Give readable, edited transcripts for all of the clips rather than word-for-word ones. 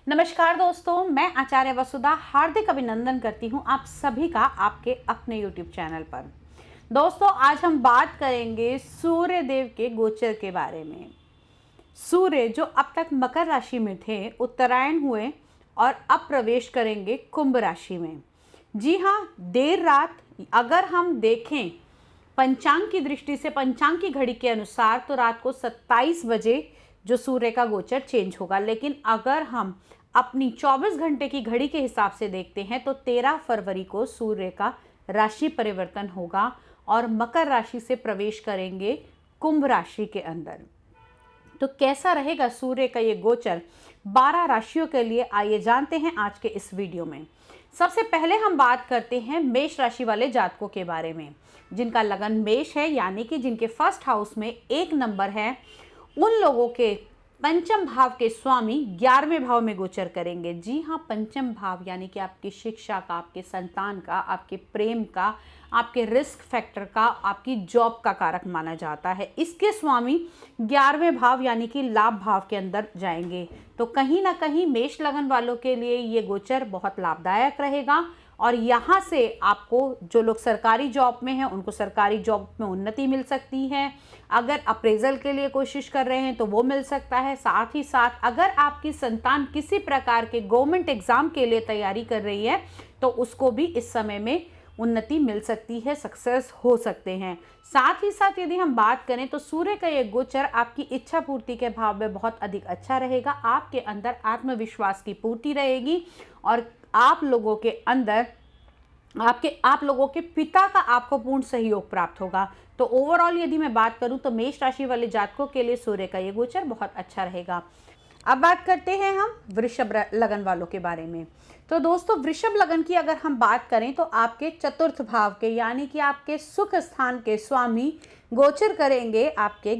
नमस्कार दोस्तों, मैं आचार्य वसुधा हार्दिक अभिनंदन करती हूं आप सभी का आपके अपने YouTube चैनल पर। दोस्तों, आज हम बात करेंगे सूर्य देव के गोचर के बारे में। सूर्य जो अब तक मकर राशि में थे, उत्तरायण हुए और अब प्रवेश करेंगे कुंभ राशि में। जी हाँ, देर रात अगर हम देखें पंचांग की दृष्टि से, पंचांग की घड़ी के अनुसार, तो रात को 27 बजे जो सूर्य का गोचर चेंज होगा। लेकिन अगर हम अपनी 24 घंटे की घड़ी के हिसाब से देखते हैं तो 13 फरवरी को सूर्य का राशि परिवर्तन होगा और मकर राशि से प्रवेश करेंगे कुंभ राशि के अंदर। तो कैसा रहेगा सूर्य का ये गोचर 12 राशियों के लिए, आइए जानते हैं आज के इस वीडियो में। सबसे पहले हम बात करते हैं मेष राशि वाले जातकों के बारे में, जिनका लगन मेष है, यानी कि जिनके फर्स्ट हाउस में 1 नंबर है। उन लोगों के पंचम भाव के स्वामी 11वें भाव में गोचर करेंगे। जी हाँ, पंचम भाव यानी कि आपकी शिक्षा का, आपके संतान का, आपके प्रेम का, आपके रिस्क फैक्टर का, आपकी जॉब का कारक माना जाता है। इसके स्वामी 11वें भाव यानी कि लाभ भाव के अंदर जाएंगे। तो कहीं ना कहीं मेष लगन वालों के लिए ये गोचर बहुत लाभदायक रहेगा और यहाँ से आपको, जो लोग सरकारी जॉब में हैं, उनको सरकारी जॉब में उन्नति मिल सकती है। अगर अप्रेजल के लिए कोशिश कर रहे हैं तो वो मिल सकता है। साथ ही साथ अगर आपकी संतान किसी प्रकार के गवर्नमेंट एग्जाम के लिए तैयारी कर रही है तो उसको भी इस समय में उन्नति मिल सकती है, सक्सेस हो सकते हैं। साथ ही साथ यदि हम बात करें तो सूर्य का ये गोचर आपकी इच्छा पूर्ति के भाव में बहुत अधिक अच्छा रहेगा। आपके अंदर आत्मविश्वास की पूर्ति रहेगी और आप लोगों के अंदर आप लोगों के पिता का आपको पूर्ण सहयोग प्राप्त होगा। तो ओवरऑल यदि मैं बात करूं तो मेष राशि वाले जातकों के लिए सूर्य का ये गोचर बहुत अच्छा रहेगा। अब बात करते हैं हम वृषभ लगन वालों के बारे में। तो दोस्तों, वृषभ लगन की अगर हम बात करें तो आपके चतुर्थ भाव के यानी कि आपके सुख स्थान के स्वामी गोचर करेंगे आपके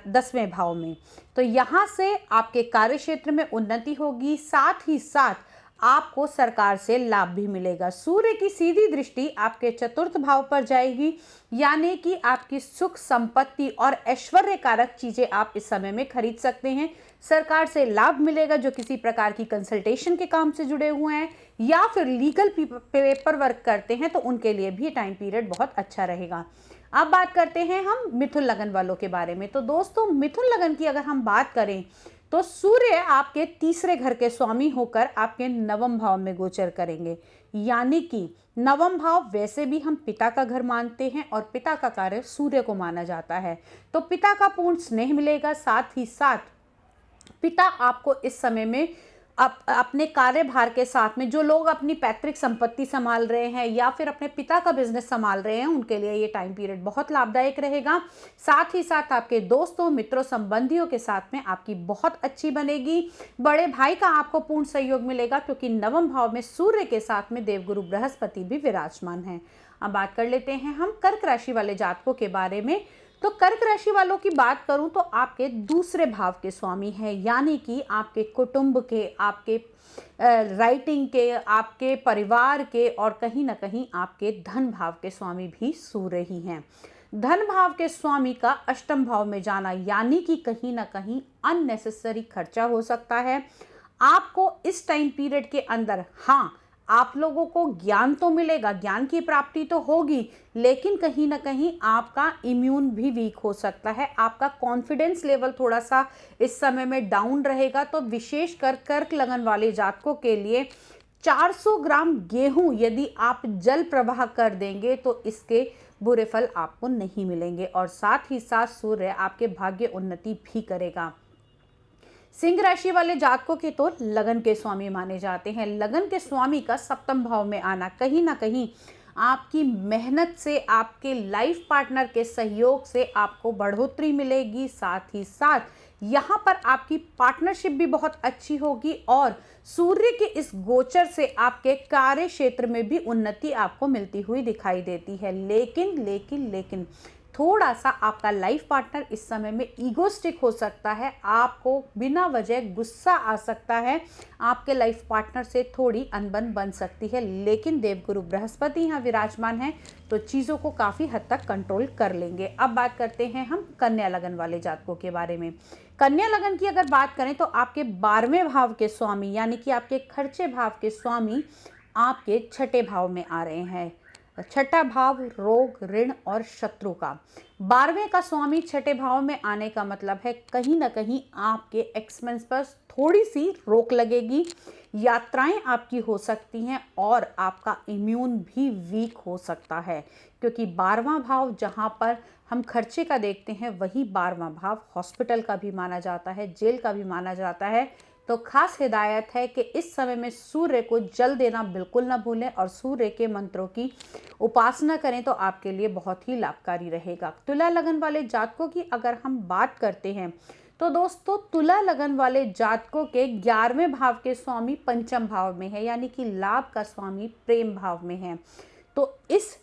10वें भाव में। तो यहाँ से आपके कार्य क्षेत्र में उन्नति होगी, साथ ही साथ आपको सरकार से लाभ भी मिलेगा। सूर्य की सीधी दृष्टि आपके चतुर्थ भाव पर जाएगी, यानी कि आपकी सुख संपत्ति और ऐश्वर्य कारक चीजें आप इस समय में खरीद सकते हैं। सरकार से लाभ मिलेगा, जो किसी प्रकार की कंसल्टेशन के काम से जुड़े हुए हैं या फिर लीगल पेपर वर्क करते हैं तो उनके लिए भी टाइम पीरियड बहुत अच्छा रहेगा। अब बात करते हैं हम मिथुन लगन वालों के बारे में। तो दोस्तों, मिथुन लगन की अगर हम बात करें तो सूर्य आपके तीसरे घर के स्वामी होकर आपके नवम भाव में गोचर करेंगे, यानी कि नवम भाव वैसे भी हम पिता का घर मानते हैं और पिता का कार्य सूर्य को माना जाता है। तो पिता का पूर्ण स्नेह मिलेगा। साथ ही साथ पिता आपको इस समय में अपने कार्यभार के साथ में, जो लोग अपनी पैतृक संपत्ति संभाल रहे हैं या फिर अपने पिता का बिजनेस संभाल रहे हैं, उनके लिए ये टाइम पीरियड बहुत लाभदायक रहेगा। साथ ही साथ आपके दोस्तों, मित्रों, संबंधियों के साथ में आपकी बहुत अच्छी बनेगी। बड़े भाई का आपको पूर्ण सहयोग मिलेगा क्योंकि नवम भाव में सूर्य के साथ में देवगुरु बृहस्पति भी विराजमान है। अब बात कर लेते हैं हम कर्क राशि वाले जातकों के बारे में। तो कर्क राशि वालों की बात करूं तो आपके दूसरे भाव के स्वामी हैं, यानी कि आपके कुटुंब के, आपके राइटिंग के, आपके परिवार के और कहीं ना कहीं आपके धन भाव के स्वामी भी सूर्य ही हैं। धन भाव के स्वामी का अष्टम भाव में जाना यानी कि कहीं ना कहीं अननेसेसरी खर्चा हो सकता है। आपको इस टाइम पीरियड के अंदर, हाँ, आप लोगों को ज्ञान तो मिलेगा, ज्ञान की प्राप्ति तो होगी, लेकिन कहीं ना कहीं आपका इम्यून भी वीक हो सकता है। आपका कॉन्फिडेंस लेवल थोड़ा सा इस समय में डाउन रहेगा। तो विशेषकर कर्क लगन वाले जातकों के लिए 400 ग्राम गेहूं यदि आप जल प्रवाह कर देंगे तो इसके बुरे फल आपको नहीं मिलेंगे। और साथ ही साथ सूर्य आपके भाग्य उन्नति भी करेगा। सिंह राशि वाले जातकों के तो लगन के स्वामी माने जाते हैं। लगन के स्वामी का सप्तम भाव में आना कहीं ना कहीं आपकी मेहनत से, आपके लाइफ पार्टनर के सहयोग से आपको बढ़ोतरी मिलेगी। साथ ही साथ यहाँ पर आपकी पार्टनरशिप भी बहुत अच्छी होगी और सूर्य के इस गोचर से आपके कार्य क्षेत्र में भी उन्नति आपको मिलती हुई दिखाई देती है। लेकिन थोड़ा सा आपका लाइफ पार्टनर इस समय में ईगोस्टिक हो सकता है, आपको बिना वजह गुस्सा आ सकता है, आपके लाइफ पार्टनर से थोड़ी अनबन बन सकती है, लेकिन देवगुरु बृहस्पति यहाँ विराजमान है तो चीज़ों को काफ़ी हद तक कंट्रोल कर लेंगे। अब बात करते हैं हम कन्या लगन वाले जातकों के बारे में। कन्या लगन की अगर बात करें तो आपके 12वें भाव के स्वामी यानी कि आपके खर्चे भाव के स्वामी आपके छठे भाव में आ रहे हैं। छठा भाव रोग, ऋण और शत्रु का। 12वें का स्वामी छठे भाव में आने का मतलब है कहीं ना कहीं आपके एक्सपेंस पर थोड़ी सी रोक लगेगी, यात्राएं आपकी हो सकती हैं और आपका इम्यून भी वीक हो सकता है, क्योंकि 12वां भाव जहां पर हम खर्चे का देखते हैं वही 12वां भाव हॉस्पिटल का भी माना जाता है, जेल का भी माना जाता है। तो खास हिदायत है कि इस समय में सूर्य को जल देना बिल्कुल ना भूलें और सूर्य के मंत्रों की उपासना करें तो आपके लिए बहुत ही लाभकारी रहेगा। तुला लगन वाले जातकों की अगर हम बात करते हैं तो दोस्तों तुला लगन वाले जातकों के 11वें भाव के स्वामी पंचम भाव में है, यानी कि लाभ का स्वामी प्रेम भाव में है। तो इस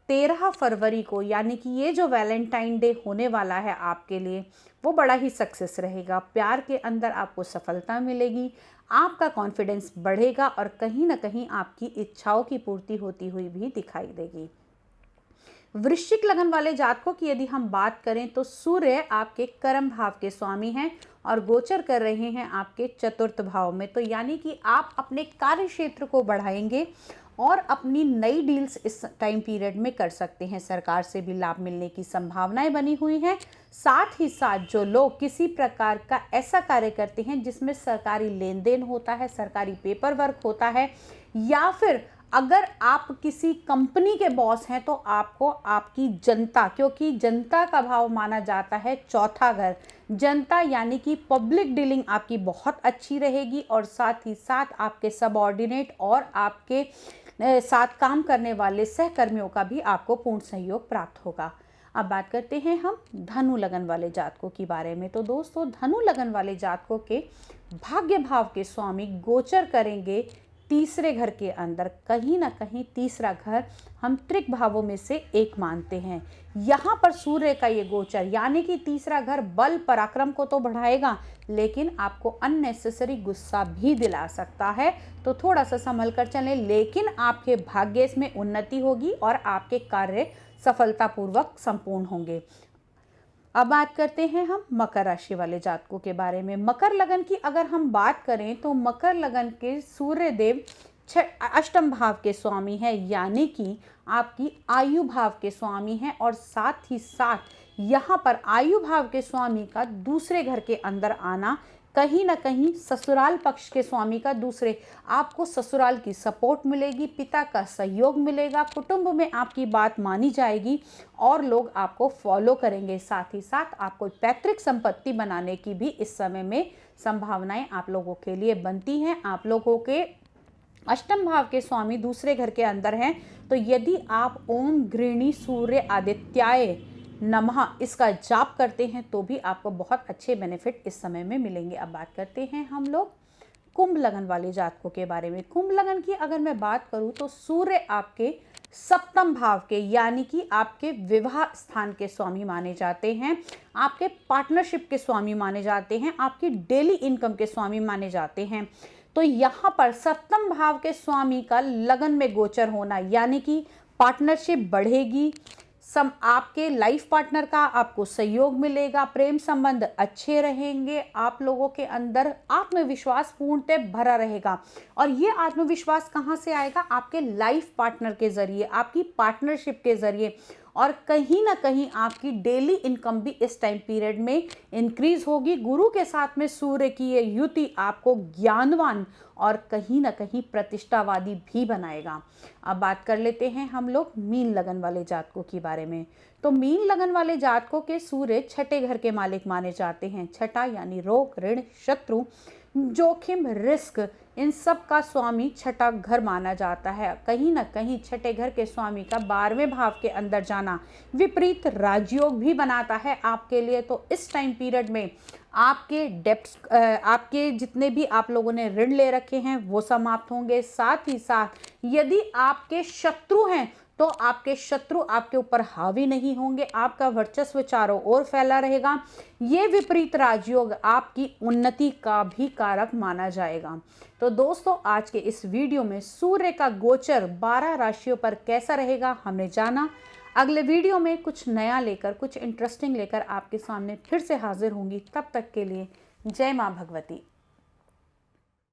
13 फरवरी को यानी कि ये जो वैलेंटाइन डे होने वाला है आपके लिए वो बड़ा ही सक्सेस रहेगा। प्यार के अंदर आपको सफलता मिलेगी, आपका कॉन्फिडेंस बढ़ेगा और कहीं ना कहीं आपकी इच्छाओं की पूर्ति होती हुई भी दिखाई देगी। वृश्चिक लगन वाले जातकों की यदि हम बात करें तो सूर्य आपके कर्म भाव के स्वामी हैं और गोचर कर रहे हैं आपके चतुर्थ भाव में। तो यानी कि आप अपने कार्य क्षेत्र को बढ़ाएंगे और अपनी नई डील्स इस टाइम पीरियड में कर सकते हैं। सरकार से भी लाभ मिलने की संभावनाएं बनी हुई हैं। साथ ही साथ जो लोग किसी प्रकार का ऐसा कार्य करते हैं जिसमें सरकारी लेन देन होता है, सरकारी पेपर वर्क होता है, या फिर अगर आप किसी कंपनी के बॉस हैं तो आपको आपकी जनता, क्योंकि जनता का भाव माना जाता है चौथा घर, जनता यानी कि पब्लिक डीलिंग आपकी बहुत अच्छी रहेगी और साथ ही साथ आपके सबऑर्डिनेट और आपके साथ काम करने वाले सहकर्मियों का भी आपको पूर्ण सहयोग प्राप्त होगा। अब बात करते हैं हम धनु लगन वाले जातकों के बारे में। तो दोस्तों धनु लगन वाले जातकों के भाग्य भाव के स्वामी गोचर करेंगे तीसरे घर के अंदर। कहीं ना कहीं तीसरा घर हम त्रिक भावों में से एक मानते हैं। यहाँ पर सूर्य का ये गोचर यानी कि तीसरा घर बल पराक्रम को तो बढ़ाएगा लेकिन आपको अननेसेसरी गुस्सा भी दिला सकता है, तो थोड़ा सा संभल कर चलें, लेकिन आपके भाग्य में उन्नति होगी और आपके कार्य सफलतापूर्वक संपूर्ण होंगे। अब बात करते हैं हम मकर राशि वाले जातकों के बारे में। मकर लगन की अगर हम बात करें तो मकर लगन के सूर्य देव अष्टम भाव के स्वामी है, यानी कि आपकी आयु भाव के स्वामी हैं और साथ ही साथ यहाँ पर आयु भाव के स्वामी का दूसरे घर के अंदर आना कहीं ना कहीं ससुराल पक्ष के स्वामी का दूसरे, आपको ससुराल की सपोर्ट मिलेगी, पिता का सहयोग मिलेगा, कुटुंब में आपकी बात मानी जाएगी और लोग आपको फॉलो करेंगे। साथ ही साथ आपको पैतृक संपत्ति बनाने की भी इस समय में संभावनाएं आप लोगों के लिए बनती हैं। आप लोगों के अष्टम भाव के स्वामी दूसरे घर के अंदर हैं, तो यदि आप ओम गृहिणी सूर्य आदित्याय नमः इसका जाप करते हैं तो भी आपको बहुत अच्छे बेनिफिट इस समय में मिलेंगे। अब बात करते हैं हम लोग कुंभ लगन वाले जातकों के बारे में। कुंभ लगन की अगर मैं बात करूं तो सूर्य आपके सप्तम भाव के यानी कि आपके विवाह स्थान के स्वामी माने जाते हैं, आपके पार्टनरशिप के स्वामी माने जाते हैं, आपकी डेली इनकम के स्वामी माने जाते हैं। तो यहाँ पर सप्तम भाव के स्वामी का लगन में गोचर होना यानी कि पार्टनरशिप बढ़ेगी, आपके लाइफ पार्टनर का आपको सहयोग मिलेगा, प्रेम संबंध अच्छे रहेंगे, आप लोगों के अंदर आत्मविश्वास पूर्णतः भरा रहेगा। और ये आत्मविश्वास कहाँ से आएगा? आपके लाइफ पार्टनर के जरिए, आपकी पार्टनरशिप के जरिए, और कहीं ना कहीं आपकी डेली इनकम भी इस टाइम पीरियड में इंक्रीज होगी। गुरु के साथ में सूर्य की ये युति आपको ज्ञानवान और कहीं ना कहीं प्रतिष्ठावादी भी बनाएगा। अब बात कर लेते हैं हम लोग मीन लगन वाले जातकों के बारे में। तो मीन लगन वाले जातकों के सूर्य छठे घर के मालिक माने जाते हैं। छठा यानी रोग, ऋण, शत्रु, जोखिम, रिस्क, इन सब का स्वामी छठा घर माना जाता है। कहीं ना कहीं छठे घर के स्वामी का 12वें भाव के अंदर जाना विपरीत राजयोग भी बनाता है आपके लिए। तो इस टाइम पीरियड में आपके डेप्स, आपके जितने भी आप लोगों ने ऋण ले रखे हैं वो समाप्त होंगे। साथ ही साथ यदि आपके शत्रु हैं तो आपके शत्रु आपके ऊपर हावी नहीं होंगे, आपका वर्चस्व चारों ओर फैला रहेगा। ये विपरीत राजयोग आपकी उन्नति का भी कारक माना जाएगा। तो दोस्तों, आज के इस वीडियो में सूर्य का गोचर 12 राशियों पर कैसा रहेगा हमने जाना। अगले वीडियो में कुछ नया लेकर, कुछ इंटरेस्टिंग लेकर आपके सामने फिर से हाजिर होंगी। तब तक के लिए जय मां भगवती।